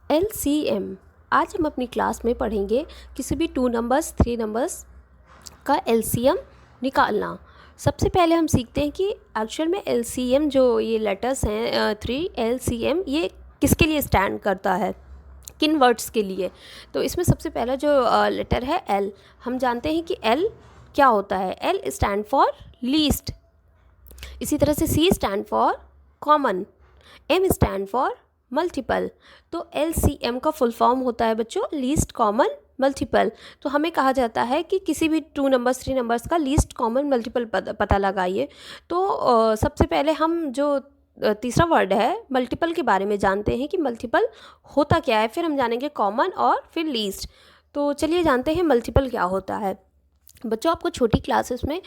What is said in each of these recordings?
LCM। आज हम अपनी क्लास में पढ़ेंगे किसी भी 2 नंबर्स 3 नंबर्स का LCM निकालना। सबसे पहले हम सीखते हैं कि एक्चुअल में LCM जो ये लेटर्स हैं 3 LCM ये किसके लिए स्टैंड करता है, किन वर्ड्स के लिए। तो इसमें सबसे पहला जो लेटर है L, हम जानते हैं कि L क्या होता है। L stand for least. इसी तरह से C stand for common, M stand for multiple. तो LCM का फुल फॉर्म होता है बच्चों लीस्ट कॉमन मल्टीपल। तो हमें कहा जाता है कि किसी भी 2 नंबर्स 3 नंबर्स का लीस्ट कॉमन मल्टीपल पता लगाइए। तो सबसे पहले हम जो तीसरा वर्ड है मल्टीपल के बारे में जानते हैं कि मल्टीपल होता क्या है, फिर हम जानेंगे कॉमन और फिर लीस्ट। तो चलिए जानते हैं मल्टीपल क्या होता है। बच्चों आपको छोटी क्लासेस में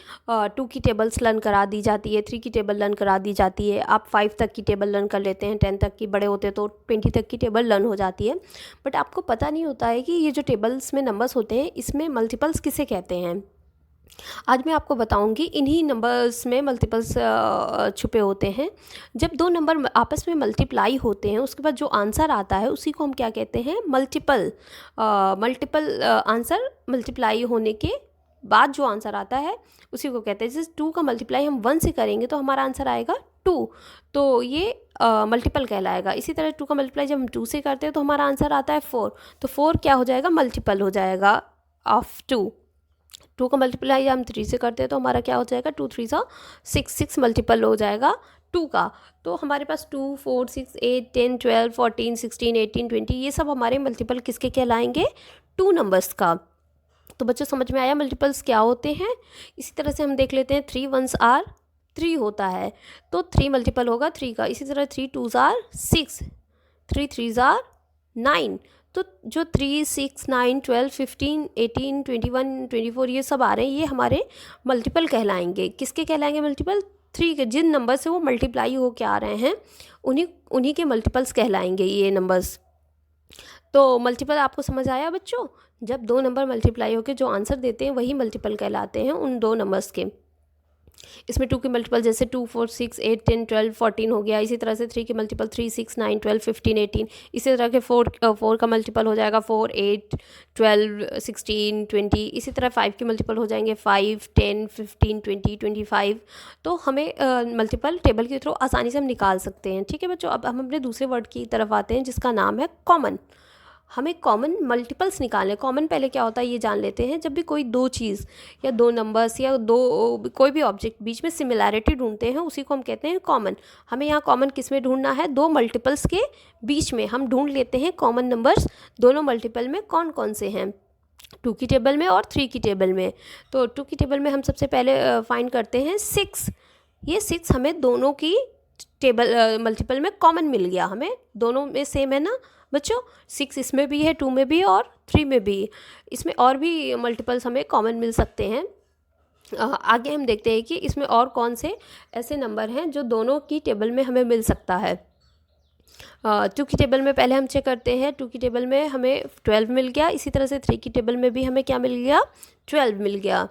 2 की टेबल्स लर्न करा दी जाती है, 3 की टेबल लर्न करा दी जाती है, आप 5 तक की टेबल लर्न कर लेते हैं, 10 तक की, बड़े होते तो 20 तक की टेबल लर्न हो जाती है। बट आपको पता नहीं होता है कि ये जो टेबल्स में नंबर्स होते हैं इसमें मल्टीपल्स किसे कहते हैं। आज मैं आपको बताऊंगी इन्हीं नंबर्स में मल्टीपल्स छुपे होते हैं। जब 2 नंबर आपस में मल्टीप्लाई होते हैं उसके बाद जो आंसर आता है उसी को हम क्या कहते हैं, मल्टीपल। मल्टीपल आंसर मल्टीप्लाई होने के बाद जो आंसर आता है उसी को कहते हैं। जैसे 2 का मल्टीप्लाई हम 1 से करेंगे तो हमारा आंसर आएगा 2, तो ये मल्टीपल कहलाएगा। इसी तरह 2 का मल्टीप्लाई जब हम 2 से करते हैं तो हमारा आंसर आता है 4, तो 4 क्या हो जाएगा, मल्टीपल हो जाएगा ऑफ 2। 2 का मल्टीप्लाई हम 3 से करते हैं तो हमारा क्या हो जाएगा, 2 3 6, 6 मल्टीपल हो जाएगा 2 का। तो हमारे पास 2 4 6 8 10 12 14 16 18 20 ये सब हमारे मल्टीपल किसके कहलाएंगे, 2 नंबर्स का। तो बच्चों समझ में आया मल्टीपल्स क्या होते हैं। इसी तरह से हम देख लेते हैं 3 1s आर 3 होता है तो 3 मल्टीपल होगा 3 का। इसी तरह 3 2s आर 6, 3 3s आर 9। तो जो 3 6 9 12 15 18 21 24 ये सब आ रहे हैं ये हमारे मल्टीपल कहलाएंगे। किसके कहलाएंगे मल्टीपल, 3 के। जिन नंबर से वो मल्टीप्लाई हो के आ रहे हैं उन्हीं के मल्टीपल्स कहलाएंगे ये नंबर्स। तो मल्टीपल आपको समझ आया बच्चों। जब 2 नंबर मल्टीप्लाई होकर जो आंसर देते हैं वही मल्टीपल कहलाते हैं उन 2 नंबर्स के। इसमें 2 के मल्टीपल जैसे 2 4 6 8 10 12 14 हो गया। इसी तरह से 3 के मल्टीपल 3 6 9 12 15 18। इसी तरह के 4 का मल्टीपल हो जाएगा 4 8 12 16 20। इसी तरह 5 के मल्टीपल हो जाएंगे 5 10 15 20 25। तो हमें मल्टीपल टेबल के थ्रू आसानी से हम निकाल सकते हैं। ठीक है बच्चों, अब हम अपने दूसरे वर्ड की तरफ आते हैं जिसका नाम है कॉमन। हमें कॉमन मल्टीपल्स निकालने। कॉमन पहले क्या होता है ये जान लेते हैं। जब भी कोई 2 चीज़ या 2 नंबर्स या कोई भी ऑब्जेक्ट बीच में सिमिलैरिटी ढूंढते हैं उसी को हम कहते हैं कॉमन। हमें यहाँ कॉमन किस में ढूंढना है, 2 मल्टीपल्स के बीच में हम ढूंढ लेते हैं कॉमन नंबर्स दोनों मल्टीपल में कौन कौन से हैं, 2 की टेबल में और 3 की टेबल में। तो 2 की टेबल में हम सबसे पहले फाइंड करते हैं 6। ये 6 हमें दोनों की टेबल मल्टीपल में कॉमन मिल गया, हमें दोनों में सेम है ना बच्चों। 6 इसमें भी है, 2 में भी और 3 में भी। इसमें और भी मल्टीपल्स हमें कॉमन मिल सकते हैं। आगे हम देखते हैं कि इसमें और कौन से ऐसे नंबर हैं जो दोनों की टेबल में हमें मिल सकता है। 2 की टेबल में पहले हम चेक करते हैं। 2 की टेबल में हमें 12 मिल गया। इसी तरह से 3 की टेबल में भी हमें क्या मिल गया, 12 मिल गया।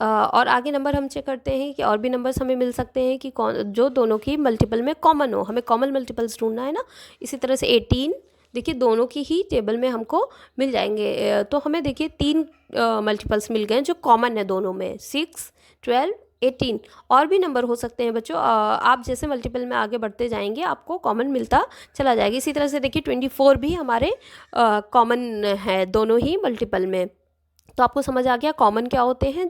और आगे नंबर हम चेक करते हैं कि और भी नंबर्स हमें मिल सकते हैं कि कौन जो दोनों की मल्टीपल में कॉमन हो। हमें कॉमन मल्टीपल्स ढूंढना है ना। इसी तरह से 18 देखिए दोनों की ही टेबल में हमको मिल जाएंगे। तो हमें देखिए 3 मल्टीपल्स मिल गए जो कॉमन है दोनों में, 6 12 18। और भी नंबर हो सकते हैं बच्चों। आप जैसे मल्टीपल में आगे बढ़ते जाएंगे आपको कॉमन मिलता चला जाएगा। इसी तरह से देखिए 24 भी हमारे कॉमन है दोनों ही मल्टीपल में। तो आपको समझ आ गया कॉमन क्या होते हैं।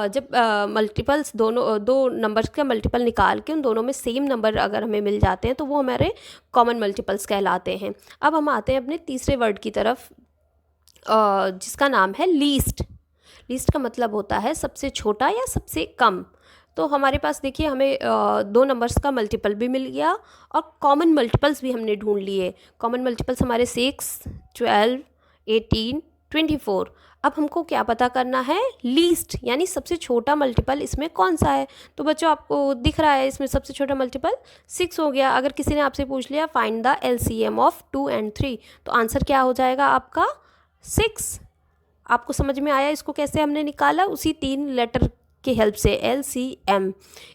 जब मल्टीपल्स दोनों 2 नंबर्स के मल्टीपल निकाल के उन दोनों में सेम नंबर अगर हमें मिल जाते हैं तो वो हमारे कॉमन मल्टीपल्स कहलाते हैं। अब हम आते हैं अपने तीसरे वर्ड की तरफ जिसका नाम है लीस्ट। लीस्ट का मतलब होता है सबसे छोटा या सबसे कम। तो हमारे पास देखिए हमें 2 नंबर्स का मल्टीपल भी मिल गया और कॉमन मल्टीपल्स भी हमने ढूंढ लिए। कॉमन मल्टीपल्स हमारे 6 12 18 24। अब हमको क्या पता करना है, लीस्ट यानी सबसे छोटा मल्टीपल इसमें कौन सा है। तो बच्चों आपको दिख रहा है इसमें सबसे छोटा मल्टीपल 6 हो गया। अगर किसी ने आपसे पूछ लिया find the LCM of 2 and 3 तो आंसर क्या हो जाएगा आपका 6। आपको समझ में आया इसको कैसे हमने निकाला, उसी 3 लेटर की हेल्प से, LCM।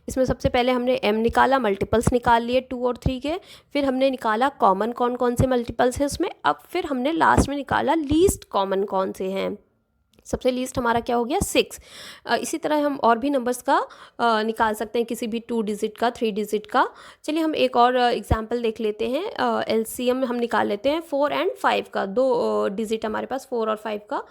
इसमें सबसे पहले हमने m निकाला, मल्टीपल्स निकाल लिए 2 और 3 के, फिर हमने निकाला कॉमन कौन कौन से मल्टीपल्स हैं उसमें, अब फिर हमने लास्ट में निकाला लीस्ट कॉमन कौन से हैं। सबसे लीस्ट हमारा क्या हो गया 6। इसी तरह हम और भी नंबर्स का निकाल सकते हैं, किसी भी 2 डिजिट का, 3 डिजिट का। चलिए हम एक और एग्जांपल देख लेते हैं। LCM हम निकाल लेते हैं 4 और 5 का, 2 डिजिट हमारे पास 4 और 5 का।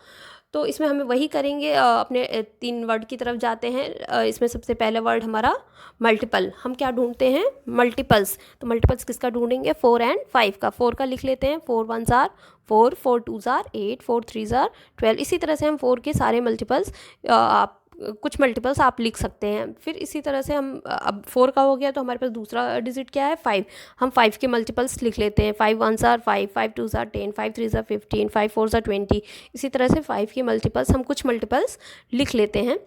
तो इसमें हमें वही करेंगे, अपने 3 वर्ड की तरफ जाते हैं। इसमें सबसे पहले वर्ड हमारा मल्टीपल, हम क्या ढूंढते हैं मल्टीपल्स। तो मल्टीपल्स किसका ढूंढेंगे 4 और 5 का। 4 का लिख लेते हैं 4 1 आर 4, 4 2 आर 8, 4 3 आर 12। इसी तरह से हम 4 के सारे मल्टीपल्स, आप कुछ मल्टीपल्स आप लिख सकते हैं। फिर इसी तरह से हम, अब 4 का हो गया तो हमारे पास दूसरा डिजिट क्या है 5। हम 5 के मल्टीपल्स लिख लेते हैं 5 1 आर 5, 5 2 आर 10, 5 3 आर 15, 5 4 आर 20। इसी तरह से 5 के मल्टीपल्स, हम कुछ मल्टीपल्स लिख लेते हैं।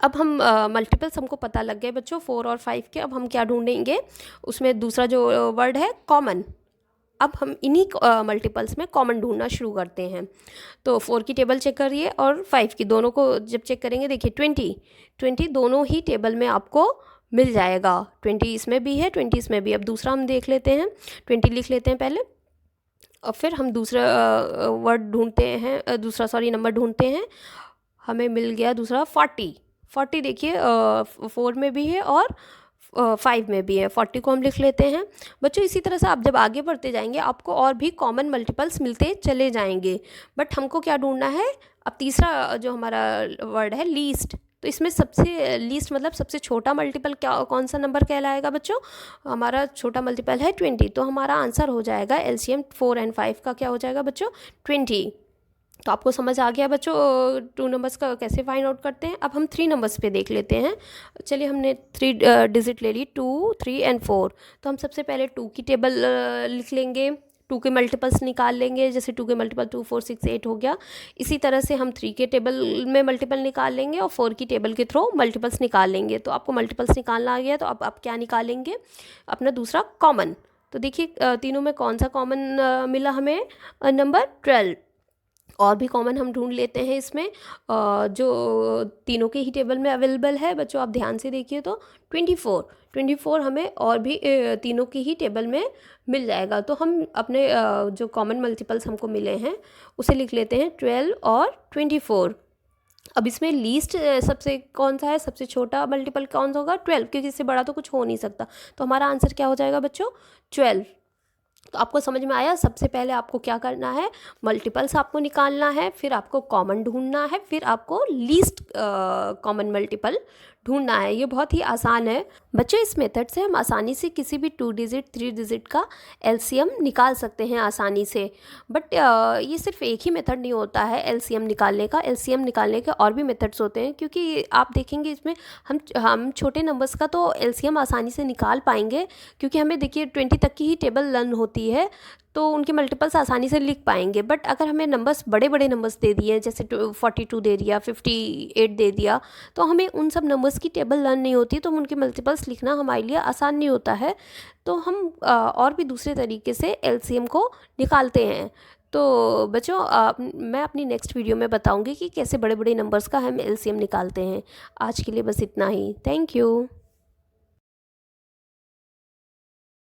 अब हम मल्टीपल्स हमको पता लग गए बच्चों 4 और 5 के। अब हम क्या ढूंढेंगे, उसमें दूसरा जो वर्ड है कॉमन। अब हम इन्हीं मल्टीपल्स में कॉमन ढूंढना शुरू करते हैं। तो 4 की टेबल चेक करिए और 5 की, दोनों को जब चेक करेंगे देखिए 20 दोनों ही टेबल में आपको मिल जाएगा। 20 इसमें भी है, 20 इसमें भी। अब दूसरा हम देख लेते हैं, 20 लिख लेते हैं पहले और फिर हम दूसरा वर्ड ढूंढते हैं, नंबर ढूंढते हैं। हमें मिल गया दूसरा 40 देखिए 4 में भी है और 5 में भी है। 40 को हम लिख लेते हैं बच्चों। इसी तरह से आप जब आगे बढ़ते जाएंगे आपको और भी कॉमन मल्टीपल्स मिलते चले जाएंगे। बट हमको क्या ढूंढना है, अब तीसरा जो हमारा वर्ड है लीस्ट। तो इसमें सबसे लीस्ट मतलब सबसे छोटा मल्टीपल क्या, कौन सा नंबर कहलाएगा बच्चों, हमारा छोटा मल्टीपल है 20। तो हमारा आंसर हो जाएगा LCM 4 और 5 का क्या हो जाएगा बच्चों 20। तो आपको समझ आ गया बच्चों 2 नंबर्स का कैसे फाइंड आउट करते हैं। अब हम 3 नंबर्स पे देख लेते हैं। चलिए हमने 3 डिजिट ले ली 2, 3 एंड 4। तो हम सबसे पहले 2 की टेबल लिख लेंगे, 2 के मल्टीपल्स निकाल लेंगे। जैसे 2 के मल्टीपल 2 4 6 8 हो गया। इसी तरह से हम 3 के टेबल में मल्टीपल निकाल लेंगे और 4 की टेबल के थ्रू मल्टीपल्स निकाल लेंगे। तो आपको मल्टीपल्स निकालना आ गया, तो अब आप क्या निकालेंगे, अपना दूसरा कॉमन। तो देखिए तीनों में कौन सा कॉमन मिला हमें, नंबर 12। और भी कॉमन हम ढूंढ लेते हैं इसमें, जो तीनों के ही टेबल में अवेलेबल है बच्चों। आप ध्यान से देखिए तो 24 हमें और भी तीनों की ही टेबल में मिल जाएगा। तो हम अपने जो कॉमन मल्टीपल्स हमको मिले हैं उसे लिख लेते हैं 12 और 24। अब इसमें लीस्ट सबसे कौन सा है, सबसे छोटा मल्टीपल कौन सा होगा 12, क्योंकि इससे बड़ा तो कुछ हो नहीं सकता। तो हमारा आंसर क्या हो जाएगा बच्चों 12। तो आपको समझ में आया, सबसे पहले आपको क्या करना है, मल्टीपल्स आपको निकालना है, फिर आपको कॉमन ढूंढना है, फिर आपको लीस्ट कॉमन मल्टीपल ढूंढना है। ये बहुत ही आसान है बच्चों। इस मेथड से हम आसानी से किसी भी 2 डिजिट 3 डिजिट का LCM निकाल सकते हैं आसानी से। बट ये सिर्फ एक ही मेथड नहीं होता है LCM निकालने का। LCM निकालने के और भी मेथड्स होते हैं, क्योंकि आप देखेंगे इसमें हम छोटे नंबर्स का तो LCM आसानी से निकाल पाएंगे, क्योंकि हमें देखिए 20 तक की ही टेबल लर्न होती है, तो उनके मल्टीपल्स आसानी से लिख पाएंगे। बट अगर हमें नंबर्स बड़े बड़े नंबर्स दे दिए, जैसे 42 दे दिया, 58 दे दिया, तो हमें उन सब नंबर्स की टेबल लर्न नहीं होती, तो उनके मल्टीपल्स लिखना हमारे लिए आसान नहीं होता है। तो हम और भी दूसरे तरीके से LCM को निकालते हैं। तो बच्चों मैं अपनी नेक्स्ट वीडियो में बताऊंगी कि कैसे बड़े बड़े नंबर्स का हम LCM निकालते हैं। आज के लिए बस इतना ही। Thank you.